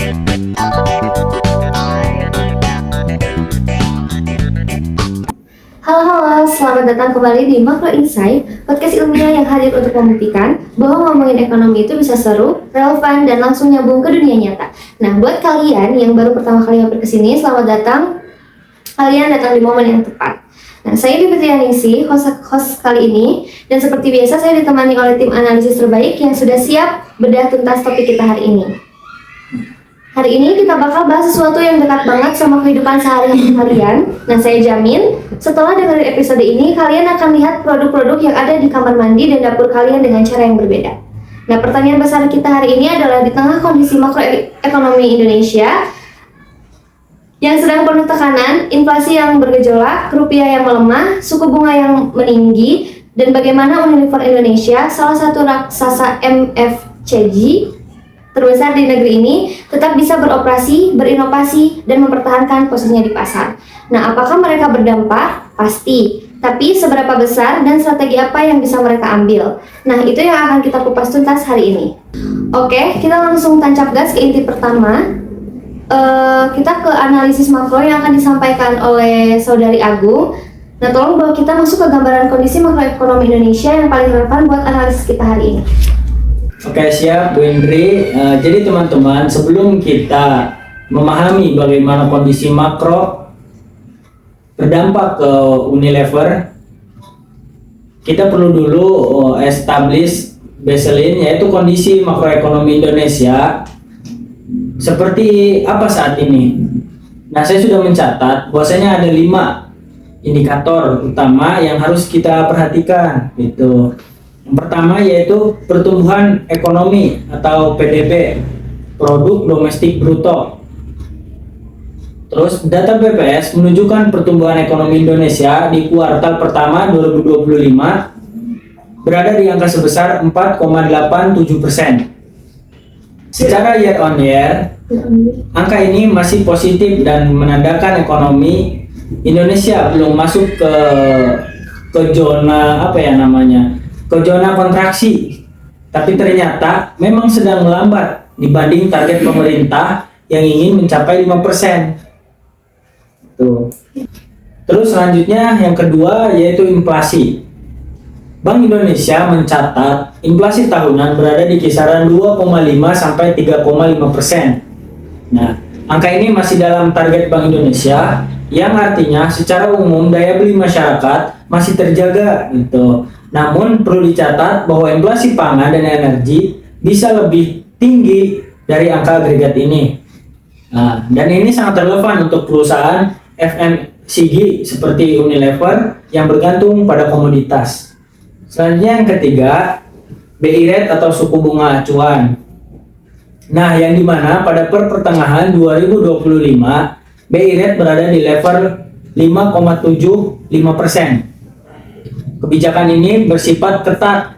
Halo, selamat datang kembali di Makro Insight, podcast ilmiah yang hadir untuk membuktikan bahwa ngomongin ekonomi itu bisa seru, relevan, dan langsung nyambung ke dunia nyata. Nah, buat kalian yang baru pertama kali mampir ke sini, selamat datang. Kalian datang di momen yang tepat. Nah, saya Fitrianingsih, host kali ini, dan seperti biasa saya ditemani oleh tim analisis terbaik yang sudah siap bedah tuntas topik kita hari ini. Hari ini kita bakal bahas sesuatu yang dekat banget sama kehidupan sehari-hari kalian. Nah, saya jamin setelah dengerin episode ini, kalian akan lihat produk-produk yang ada di kamar mandi dan dapur kalian dengan cara yang berbeda. Nah, pertanyaan besar kita hari ini adalah di tengah kondisi makroekonomi Indonesia yang sedang penuh tekanan, inflasi yang bergejolak, rupiah yang melemah, suku bunga yang meninggi, dan bagaimana Unilever Indonesia, salah satu raksasa MFCG terbesar di negeri ini, tetap bisa beroperasi, berinovasi, dan mempertahankan posisinya di pasar. Nah, apakah mereka berdampak? Pasti. Tapi seberapa besar dan strategi apa yang bisa mereka ambil? Nah, itu yang akan kita kupas tuntas hari ini. Oke, kita langsung tancap gas ke inti pertama. Kita ke analisis makro yang akan disampaikan oleh Saudari Agung. Nah, tolong bawa kita masuk ke gambaran kondisi makroekonomi Indonesia yang paling relevan buat analisis kita hari ini. Oke, siap Bu Indri. Jadi teman-teman, sebelum kita memahami bagaimana kondisi makro berdampak ke Unilever, kita perlu dulu establish baseline, yaitu kondisi makroekonomi Indonesia seperti apa saat ini. Nah, saya sudah mencatat bahwasanya ada 5 indikator utama yang harus kita perhatikan gitu. Yang pertama yaitu pertumbuhan ekonomi atau PDB, produk domestik bruto. Terus data BPS menunjukkan pertumbuhan ekonomi Indonesia di kuartal pertama 2025 berada di angka sebesar 4,87%. Secara year on year, angka ini masih positif dan menandakan ekonomi Indonesia belum masuk ke zona ke zona kontraksi, tapi ternyata memang sedang melambat dibanding target pemerintah yang ingin mencapai 5%. Tuh. Terus selanjutnya yang kedua yaitu inflasi. Bank Indonesia mencatat inflasi tahunan berada di kisaran 2,5 sampai 3,5%. Nah, angka ini masih dalam target Bank Indonesia, yang artinya secara umum daya beli masyarakat masih terjaga gitu. Namun perlu dicatat bahwa inflasi pangan dan energi bisa lebih tinggi dari angka agregat ini. Nah, dan ini sangat relevan untuk perusahaan FMCG seperti Unilever yang bergantung pada komoditas. Selanjutnya yang ketiga, BI rate atau suku bunga acuan. Nah, yang dimana pada pertengahan 2025 BI rate berada di level 5,75%. Kebijakan ini bersifat ketat,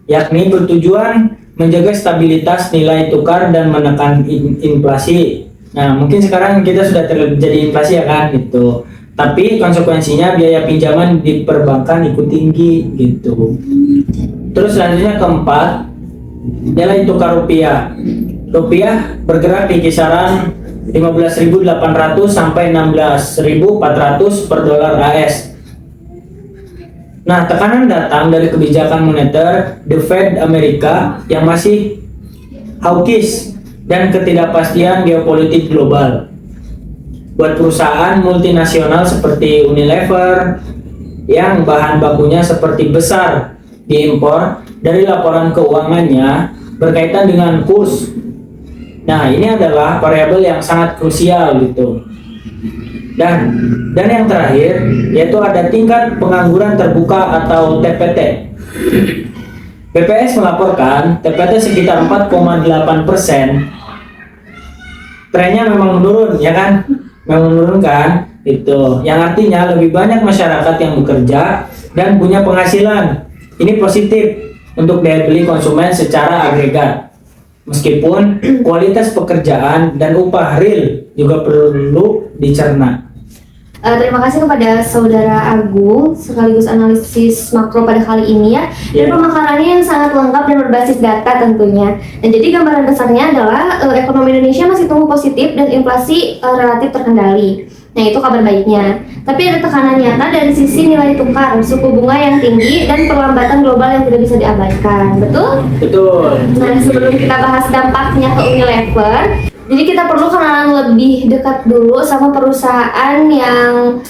yakni bertujuan menjaga stabilitas nilai tukar dan menekan inflasi. Nah, mungkin sekarang kita sudah terjadi inflasi ya kan gitu. Tapi konsekuensinya biaya pinjaman di perbankan ikut tinggi gitu. Terus selanjutnya keempat, nilai tukar rupiah. Rupiah bergerak di kisaran 15.800 sampai 16.400 per dolar AS. Nah, tekanan datang dari kebijakan moneter The Fed Amerika yang masih hawkish dan ketidakpastian geopolitik global. Buat perusahaan multinasional seperti Unilever yang bahan bakunya seperti besar diimpor, dari laporan keuangannya berkaitan dengan kurs. Nah, ini adalah variabel yang sangat krusial gitu. Dan yang terakhir yaitu ada tingkat pengangguran terbuka atau TPT. BPS melaporkan TPT sekitar 4,8%. Trennya memang menurun, ya kan? Memang menurun kan? Itu yang artinya lebih banyak masyarakat yang bekerja dan punya penghasilan. Ini positif untuk daya beli konsumen secara agregat. Meskipun kualitas pekerjaan dan upah real juga perlu dicerna. Terima kasih kepada Saudara Agung sekaligus analisis makro pada kali ini ya. Dan Iya. pemakarannya yang sangat lengkap dan berbasis data tentunya. Dan jadi gambaran besarnya adalah ekonomi Indonesia masih tumbuh positif dan inflasi relatif terkendali. Nah itu kabar baiknya. Tapi ada tekanan nyata dari sisi nilai tukar, suku bunga yang tinggi, dan perlambatan global yang tidak bisa diabaikan. Betul? Betul. Nah, sebelum kita bahas dampaknya ke Unilever, jadi kita perlu kenalan lebih dekat dulu sama perusahaan yang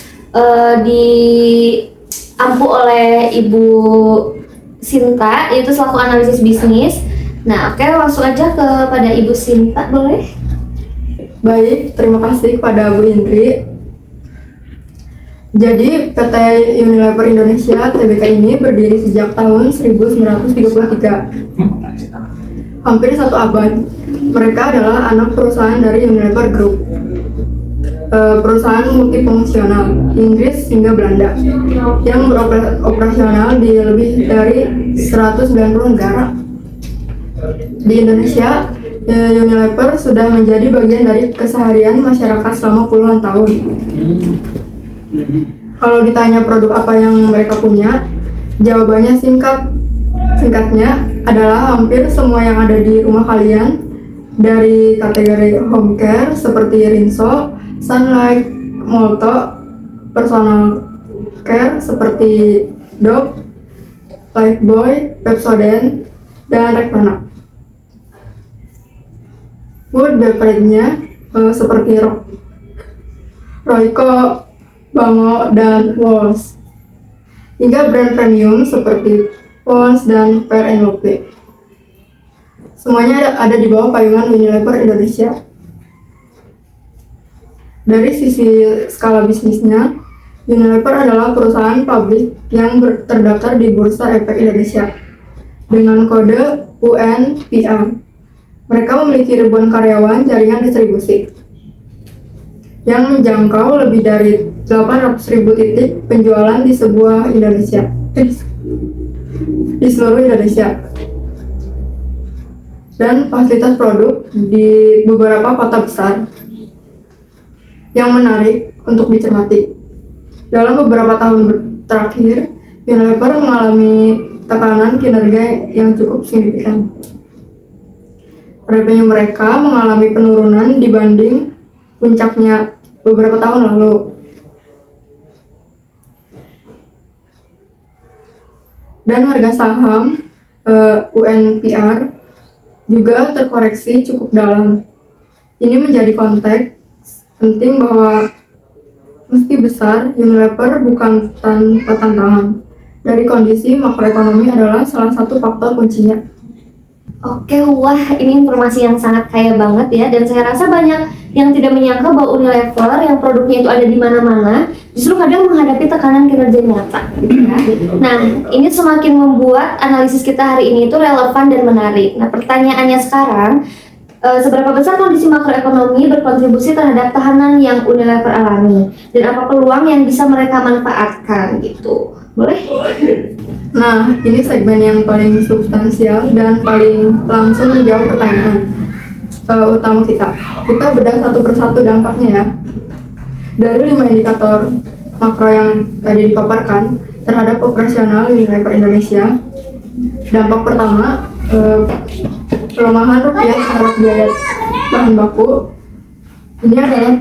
diampu oleh Ibu Sinta, yaitu selaku analisis bisnis. Nah, oke, langsung aja kepada Ibu Sinta, boleh? Baik, terima kasih kepada Bu Indri. Jadi, PT Unilever Indonesia (Tbk) ini berdiri sejak tahun 1933. Hampir satu abad. Mereka adalah anak perusahaan dari Unilever Group. Perusahaan multifungsional Inggris hingga Belanda yang beroperasional di lebih dari 190 negara. Di Indonesia, Unilever sudah menjadi bagian dari keseharian masyarakat selama puluhan tahun. Kalau ditanya produk apa yang mereka punya, jawabannya singkatnya adalah hampir semua yang ada di rumah kalian, dari kategori home care seperti Rinso, Sunlight, Molto, personal care seperti Dove, Lifebuoy, Pepsodent, dan Rexona. Food beverage-nya seperti Royco, Bango, dan Walls, hingga brand premium seperti Pond's dan Fair & Lovely. Semuanya ada di bawah payungan Unilever Indonesia. Dari sisi skala bisnisnya, Unilever adalah perusahaan publik yang terdaftar di Bursa Efek Indonesia dengan kode UNPR. Mereka memiliki ribuan karyawan jaringan distribusi yang menjangkau lebih dari 800.000 titik penjualan di seluruh Indonesia, dan fasilitas produk di beberapa kota besar yang menarik untuk dicermati. Dalam beberapa tahun terakhir, Unilever mengalami tekanan kinerja yang cukup signifikan. Revenue mereka mengalami penurunan dibanding puncaknya beberapa tahun lalu. Dan harga saham UNPR juga terkoreksi cukup dalam. Ini menjadi konteks penting bahwa meski besar, Unilever bukan tanpa tantangan. Dari kondisi makroekonomi adalah salah satu faktor kuncinya. Oke, wah ini informasi yang sangat kaya banget ya, dan saya rasa banyak yang tidak menyangka bahwa Unilever yang produknya itu ada di mana-mana justru kadang menghadapi tekanan kinerja nyata gitu ya. Nah, ini semakin membuat analisis kita hari ini itu relevan dan menarik. Nah, pertanyaannya sekarang, seberapa besar kondisi makroekonomi berkontribusi terhadap tahanan yang Unilever alami, dan apa peluang yang bisa mereka manfaatkan gitu? Boleh? Nah, ini segmen yang paling substansial dan paling langsung menjawab pertanyaan utama kita. Kita bedah satu persatu dampaknya ya. Dari 5 indikator makro yang tadi dipaparkan terhadap operasional Unilever Indonesia, dampak pertama, pelemahan rupiah terhadap biaya bahan baku. Ini adalah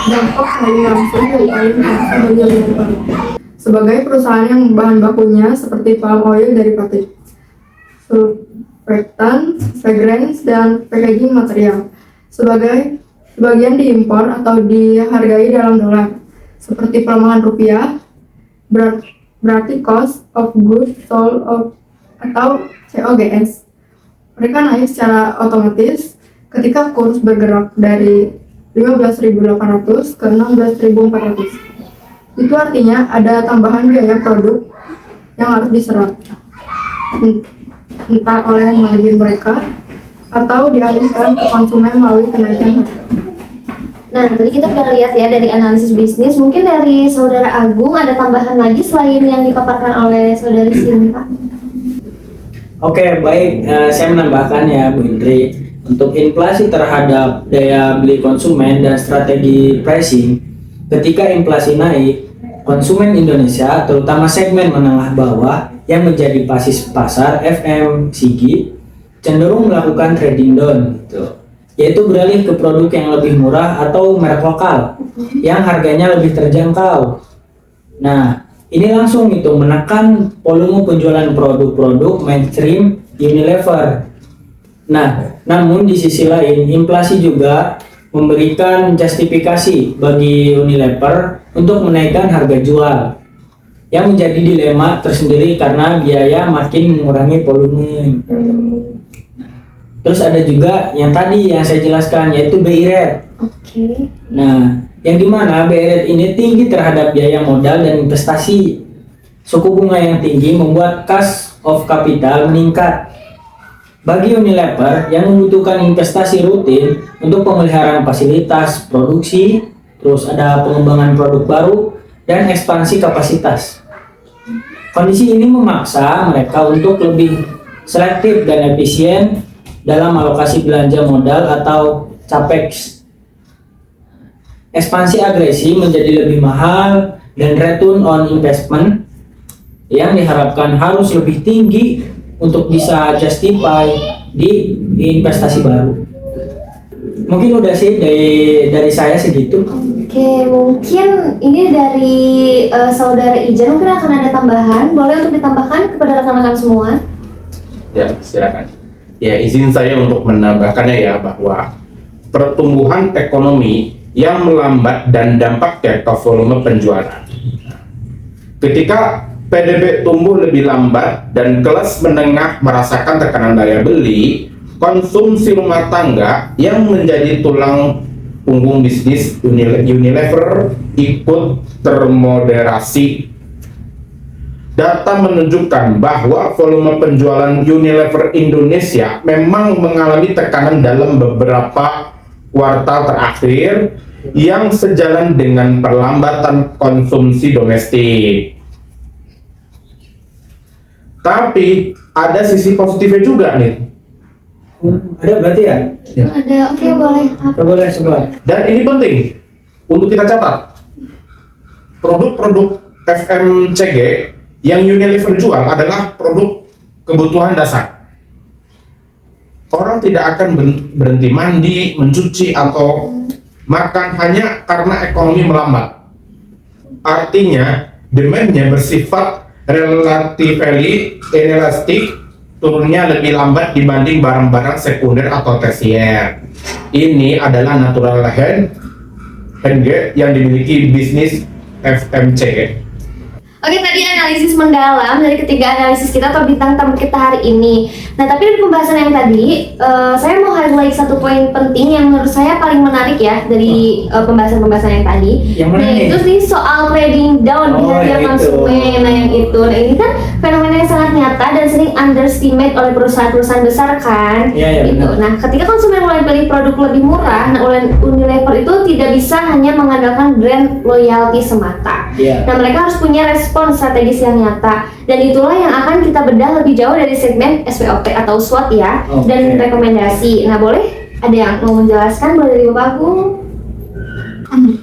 dampak paling langsung dari paling langsung bagi Unilever sebagai perusahaan yang bahan bakunya seperti palm oil derivatif, surfactant, fragrance, dan packaging material sebagian diimpor atau dihargai dalam dolar. Seperti pelemahan rupiah, berarti cost of goods sold atau COGS. Mereka naik secara otomatis ketika kurs bergerak dari 15.800 ke 16.400. Itu artinya ada tambahan biaya produk yang harus diserap, entah oleh margin mereka atau dialihkan ke konsumen melalui kenaikan harga. Nah, tadi kita sudah lihat ya dari analisis bisnis. Mungkin dari Saudara Agung ada tambahan lagi selain yang dipaparkan oleh Saudari Sinta? Oke, baik. Saya menambahkan ya, Bu Indri, untuk inflasi terhadap daya beli konsumen dan strategi pricing, ketika inflasi naik, konsumen Indonesia, terutama segmen menengah bawah yang menjadi basis pasar FMCG, cenderung melakukan trading down, gitu. Yaitu beralih ke produk yang lebih murah atau merek lokal yang harganya lebih terjangkau. Nah, ini langsung itu menekan volume penjualan produk-produk mainstream Unilever. Nah, namun di sisi lain, inflasi juga memberikan justifikasi bagi Unilever untuk menaikkan harga jual, yang menjadi dilema tersendiri karena biaya makin mengurangi volume. Terus ada juga yang tadi yang saya jelaskan, yaitu BI rate. Oke. Nah, yang dimana BI rate ini tinggi terhadap biaya modal dan investasi. Suku bunga yang tinggi membuat cost of capital meningkat. Bagi Unilever yang membutuhkan investasi rutin untuk pemeliharaan fasilitas produksi, terus ada pengembangan produk baru, dan ekspansi kapasitas. Kondisi ini memaksa mereka untuk lebih selektif dan efisien dalam alokasi belanja modal atau capex. Ekspansi agresi menjadi lebih mahal dan return on investment yang diharapkan harus lebih tinggi untuk bisa justify di investasi baru. Mungkin udah sih dari saya segitu. Oke, mungkin ini dari saudara Ijan mungkin akan ada tambahan. Boleh untuk ditambahkan kepada rekan-rekan semua? Ya, silakan. Ya, izin saya untuk menambahkannya ya, bahwa pertumbuhan ekonomi yang melambat dan dampaknya ke volume penjualan. Ketika PDB tumbuh lebih lambat dan kelas menengah merasakan tekanan daya beli, konsumsi rumah tangga yang menjadi tulang punggung bisnis Unilever ikut termoderasi. Data menunjukkan bahwa volume penjualan Unilever Indonesia memang mengalami tekanan dalam beberapa kuartal terakhir yang sejalan dengan perlambatan konsumsi domestik. Tapi ada sisi positifnya juga nih. Ada berarti ya? Ada, oke boleh. Boleh sebelah. Dan ini penting untuk kita catat. Produk-produk FMCG yang Unilever jual adalah produk kebutuhan dasar. Orang tidak akan berhenti mandi, mencuci, atau makan hanya karena ekonomi melambat. Artinya, demand-nya bersifat relatively inelastik, turunnya lebih lambat dibanding barang-barang sekunder atau tersier. Ini adalah natural hand yang dimiliki bisnis FMCG. Oke, tadi analisis mendalam dari ketiga analisis kita atau bintang tamu kita hari ini. Nah, tapi dari pembahasan yang tadi, saya mau highlight satu poin penting yang menurut saya paling menarik ya dari pembahasan-pembahasan yang tadi. Yang mana Nah, nih? itu sih soal trading down behavior yang itu. konsumen. Nah, yang itu. Nah, ini kan fenomena yang sangat nyata dan sering underestimate oleh perusahaan-perusahaan besar kan. Iya, Gitu. benar. Nah, ketika konsumen mulai beli produk lebih murah, nah Unilever itu tidak bisa hanya mengandalkan brand loyalty semata. Iya. Nah, mereka harus punya respon strategis yang nyata, dan itulah yang akan kita bedah lebih jauh dari segmen SWOT atau SWOT ya, Oke. dan rekomendasi. Nah, boleh ada yang mau menjelaskan, boleh dari Bapak Agung?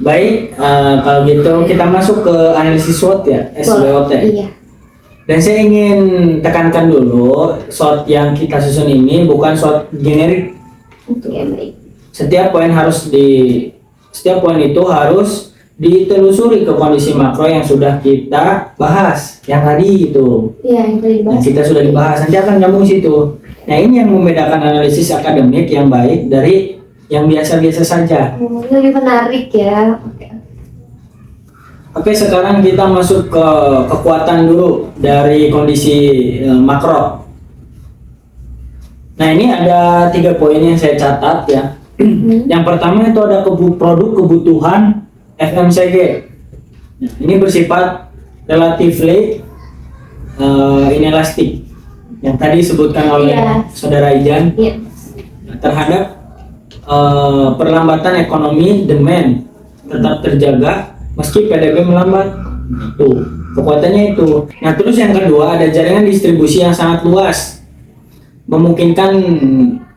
Baik, kalau gitu kita masuk ke analisis SWOT ya, SWOT. Iya. Dan saya ingin tekankan dulu, SWOT yang kita susun ini bukan SWOT generik. Oke, baik. Setiap poin itu harus ditelusuri ke kondisi makro yang sudah kita bahas yang tadi itu. Iya, yang tadi Yang dibahas. kita sudah dibahas, nanti akan nyambung situ. Nah, ini yang membedakan analisis akademik yang baik dari yang biasa-biasa saja. Ini lebih menarik ya. Oke. Oke, sekarang kita masuk ke kekuatan dulu dari kondisi makro. Nah, ini ada 3 poin yang saya catat ya. Yang pertama itu ada produk kebutuhan FMCG. Ini bersifat relatively inelastik. Yang tadi disebutkan oleh Iya. Saudara Ijan Iya. terhadap perlambatan ekonomi, demand tetap terjaga meski PDB melambat. Tuh, kekuatannya itu. Nah, terus yang kedua ada jaringan distribusi yang sangat luas, memungkinkan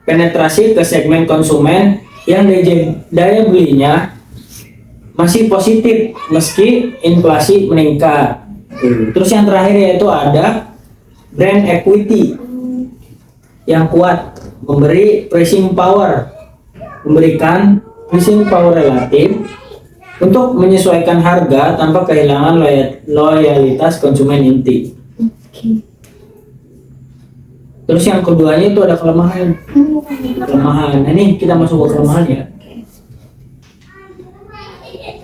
penetrasi ke segmen konsumen yang daya belinya masih positif meski inflasi meningkat. Terus yang terakhir yaitu ada brand equity yang kuat, memberikan pricing power relatif untuk menyesuaikan harga tanpa kehilangan loyalitas konsumen inti. Oke. Terus yang keduanya itu ada kelemahan. Kelemahan. Nah, ini kita masuk ke kelemahan ya.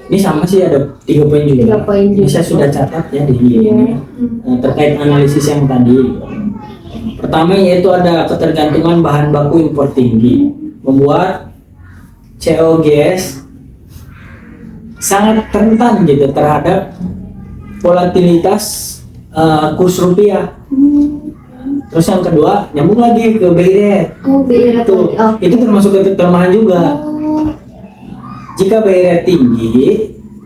Ini sama sih, ada 3 poin juga. 3 poin juga. Ini saya sudah catat ya di ini. Terkait analisis yang tadi. Pertama yaitu ada ketergantungan bahan baku impor tinggi, membuat COGS sangat rentan gitu terhadap volatilitas kurs rupiah. Terus yang kedua, nyambung lagi ke BI rate. Oh, BI rate. Tuh, Oke. itu termasuk kelemahan juga. Oh. Jika BI rate tinggi,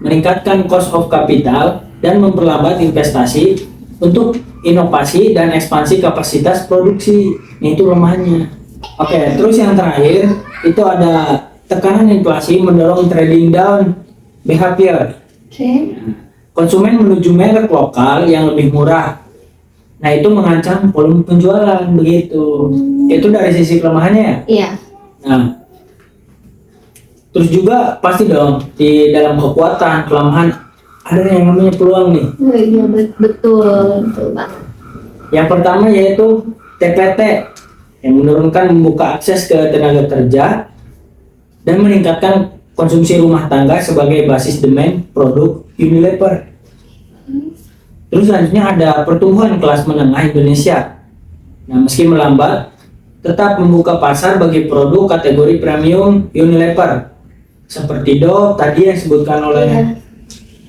meningkatkan cost of capital dan memperlambat investasi untuk inovasi dan ekspansi kapasitas produksi. Ini itu lemahnya. Oke, terus yang terakhir itu ada tekanan inflasi mendorong trading down behavior. Oke. Konsumen menuju merek lokal yang lebih murah. Nah, itu mengancam volume penjualan begitu. Itu dari sisi kelemahannya. Iya. Nah, terus juga pasti dong di dalam kekuatan kelemahan ada yang namanya peluang nih. Oh, iya betul banget. Yang pertama yaitu TPT yang membuka akses ke tenaga kerja dan meningkatkan konsumsi rumah tangga sebagai basis demand produk Unilever. Terus selanjutnya ada pertumbuhan kelas menengah Indonesia. Nah, meski melambat, tetap membuka pasar bagi produk kategori premium Unilever seperti Dove tadi yang disebutkan oleh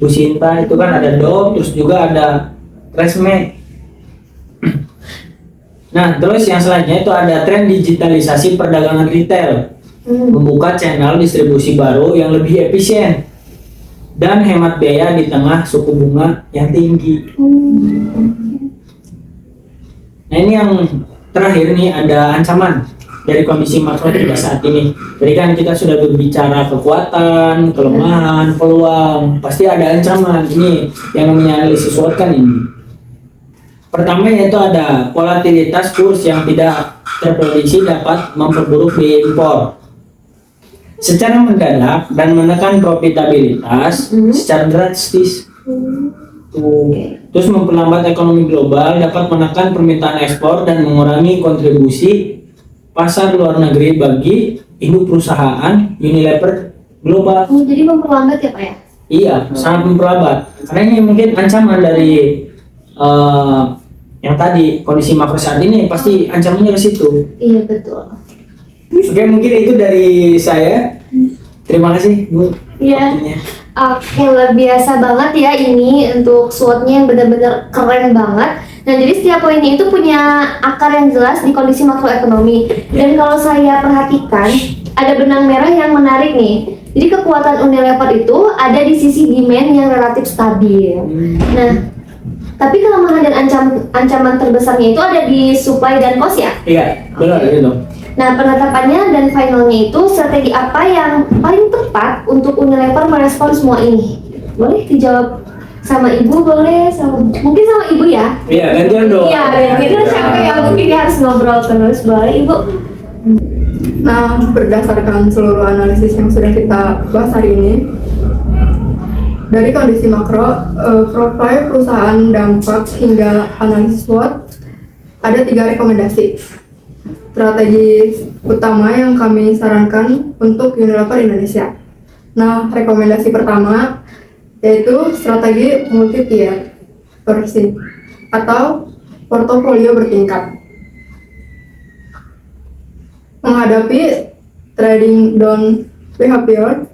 Bu Sinta, itu kan ada Dove, terus juga ada Tresemme. Nah, terus yang selanjutnya itu ada tren digitalisasi perdagangan retail, membuka channel distribusi baru yang lebih efisien dan hemat biaya di tengah suku bunga yang tinggi. Nah, ini yang terakhir nih, ada ancaman dari kondisi makro kita saat ini. Jadi kan kita sudah berbicara kekuatan, kelemahan, peluang, pasti ada ancaman. Ini yang namanya analisis SWOT kan ini. Pertama yaitu ada volatilitas kurs yang tidak terprediksi dapat memperburuk biaya impor secara mendadak dan menekan profitabilitas secara drastis. Terus memperlambat ekonomi global, dapat menekan permintaan ekspor dan mengurangi kontribusi pasar luar negeri bagi induk perusahaan Unilever global. Oh, jadi memperlambat ya Pak ya? Iya, sangat memperlambat. Karena ini mungkin ancaman dari yang tadi kondisi makro saat ini, pasti ancamannya ke situ. Iya betul. Oke, mungkin itu dari saya. Terima kasih Bu. Iya. Waktunya. Oke, luar biasa banget ya ini untuk SWOT-nya yang benar-benar keren banget. Nah, jadi setiap poinnya itu punya akar yang jelas di kondisi makroekonomi. Dan kalau saya perhatikan, ada benang merah yang menarik nih. Jadi kekuatan Unilever itu ada di sisi demand yang relatif stabil. Nah, tapi kelemahan dan ancaman terbesarnya itu ada di supply dan cost ya? Iya, benar gitu. Nah, penetapannya dan finalnya itu strategi apa yang paling tepat untuk Unilever merespon semua ini? Boleh dijawab sama Ibu, boleh mungkin sama Ibu ya? Iya, gantian dong. Iya, kita capek ya, mungkin dia harus ngobrol terus. Boleh Ibu? Nah, berdasarkan seluruh analisis yang sudah kita bahas hari ini, dari kondisi makro, profil perusahaan, dampak, hingga analisis SWOT, ada 3 rekomendasi strategi utama yang kami sarankan untuk Unilever Indonesia. Nah, rekomendasi pertama yaitu strategi multi-tier versi atau portofolio bertingkat. Menghadapi trading down behavior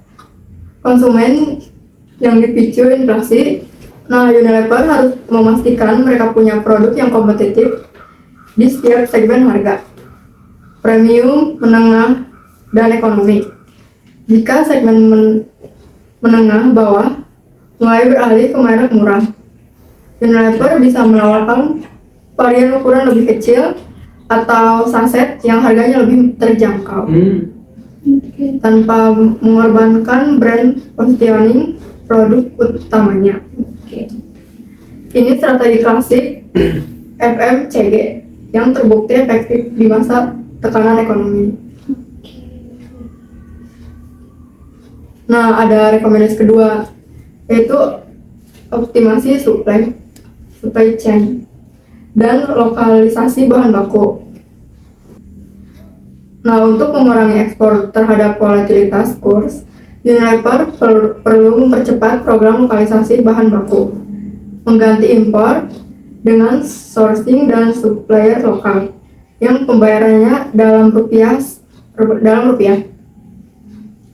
konsumen yang dipicu inflasi, nah Unilever harus memastikan mereka punya produk yang kompetitif di setiap segmen harga, premium, menengah, dan ekonomi. Jika segmen menengah bawah mulai beralih ke merek murah, Unilever bisa menawarkan varian ukuran lebih kecil atau saset yang harganya lebih terjangkau. tanpa mengorbankan brand positioning produk utamanya. Ini strategi klasik FMCG yang terbukti efektif di masa tekanan ekonomi. Nah, ada rekomendasi kedua, yaitu optimasi supply chain dan lokalisasi bahan baku. Nah, untuk mengurangi ekspor terhadap volatilitas kurs, Unilever perlu mempercepat program lokalisasi bahan baku, mengganti impor dengan sourcing dan supplier lokal yang pembayarannya dalam rupiah.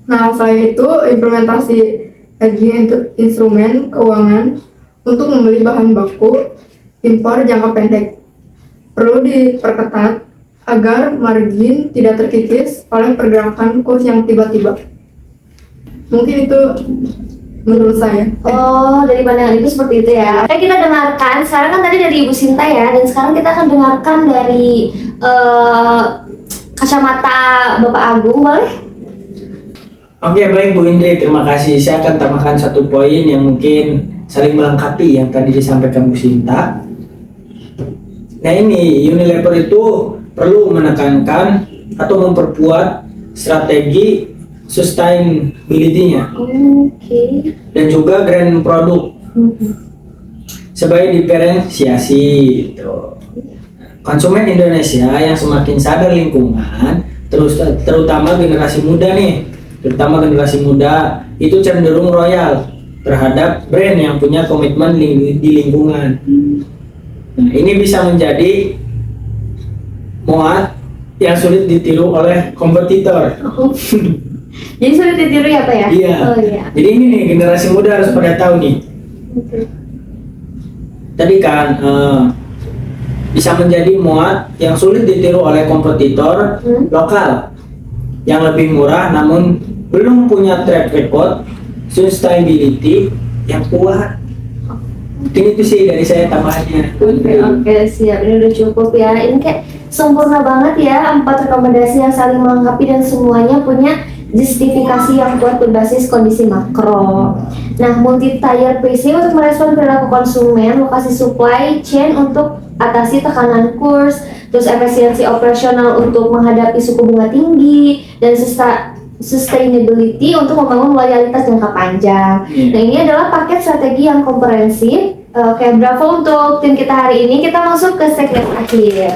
Nah, selain itu, implementasi hedging instrumen keuangan untuk membeli bahan baku impor jangka pendek perlu diperketat agar margin tidak terkikis oleh pergerakan kurs yang tiba-tiba. Mungkin itu menurut saya. Oh, dari pandangan Ibu seperti itu ya. Oke, kita dengarkan. Sekarang kan tadi dari Ibu Sinta ya, dan sekarang kita akan dengarkan dari kacamata Bapak Agung, boleh? Oke, baik Bu Indri, terima kasih. Saya akan tambahkan satu poin yang mungkin saling melengkapi yang tadi disampaikan Bu Sinta. Nah, ini Unilever itu perlu menekankan atau memperkuat strategi sustainability-nya dan juga brand produk sebagai diferensiasi gitu. Konsumen Indonesia yang semakin sadar lingkungan, terutama generasi muda nih, itu cenderung royal terhadap brand yang punya komitmen di lingkungan. Nah, ini bisa menjadi muat yang sulit ditiru oleh kompetitor. Jadi sulit ditiru ya Pak ya? Iya. Oh, iya. Jadi ini nih, generasi muda harus pada tahu nih. Tadi kan bisa menjadi muat yang sulit ditiru oleh kompetitor lokal yang lebih murah namun belum punya track record sustainability yang kuat. Mungkin itu sih dari saya tambahannya. Oke, siap. Ini udah cukup ya. Ini kayak sempurna banget ya, 4 rekomendasi yang saling melengkapi dan semuanya punya justifikasi yang kuat berbasis kondisi makro. Nah, multi-tier PC untuk merespon perilaku konsumen, lokasi supply chain untuk atasi tekanan kurs, terus efisiensi operasional untuk menghadapi suku bunga tinggi, dan sustainability untuk membangun loyalitas jangka panjang. Nah, ini adalah paket strategi yang komprehensif. Oke, bravo untuk tim kita hari ini. Kita masuk ke segmen akhir.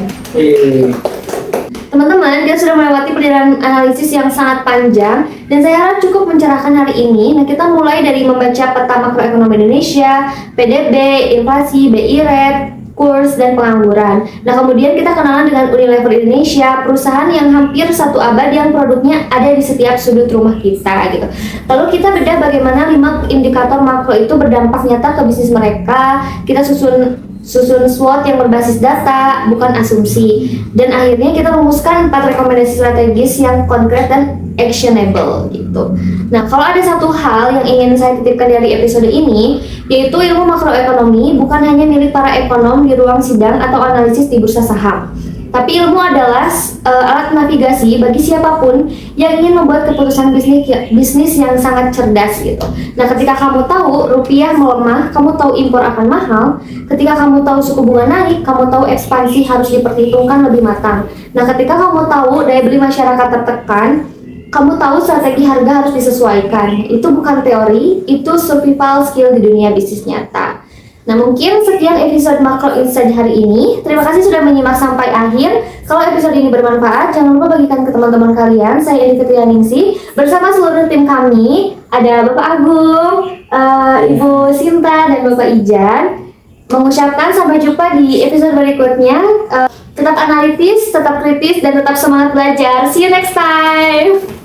Teman-teman, kita sudah melewati perjalanan analisis yang sangat panjang dan saya harap cukup mencerahkan hari ini. Nah, kita mulai dari membaca peta makroekonomi Indonesia, PDB, inflasi, BI rate, kurs, dan pengangguran. Nah, kemudian kita kenalan dengan Unilever Indonesia, perusahaan yang hampir 1 abad yang produknya ada di setiap sudut rumah kita gitu. Lalu kita bedah bagaimana 5 indikator makro itu berdampak nyata ke bisnis mereka. Kita susun SWOT yang berbasis data, bukan asumsi. Dan akhirnya kita rumuskan 4 rekomendasi strategis yang konkret dan actionable gitu. Nah, kalau ada satu hal yang ingin saya titipkan dari episode ini, yaitu ilmu makroekonomi bukan hanya milik para ekonom di ruang sidang atau analisis di bursa saham. Tapi ilmu adalah alat navigasi bagi siapapun yang ingin membuat keputusan bisnis yang sangat cerdas gitu. Nah, ketika kamu tahu rupiah melemah, kamu tahu impor akan mahal. Ketika kamu tahu suku bunga naik, kamu tahu ekspansi harus diperhitungkan lebih matang. Nah, ketika kamu tahu daya beli masyarakat tertekan, kamu tahu strategi harga harus disesuaikan. Itu bukan teori, itu survival skill di dunia bisnis nyata. Nah, mungkin sekian episode Makro Insight hari ini. Terima kasih sudah menyimak sampai akhir. Kalau episode ini bermanfaat, jangan lupa bagikan ke teman-teman kalian. Saya Edi Fitrianingsih bersama seluruh tim kami. Ada Bapak Agung, Ibu Sinta, dan Bapak Ijan. Mengucapkan sampai jumpa di episode berikutnya. Tetap analitis, tetap kritis, dan tetap semangat belajar. See you next time.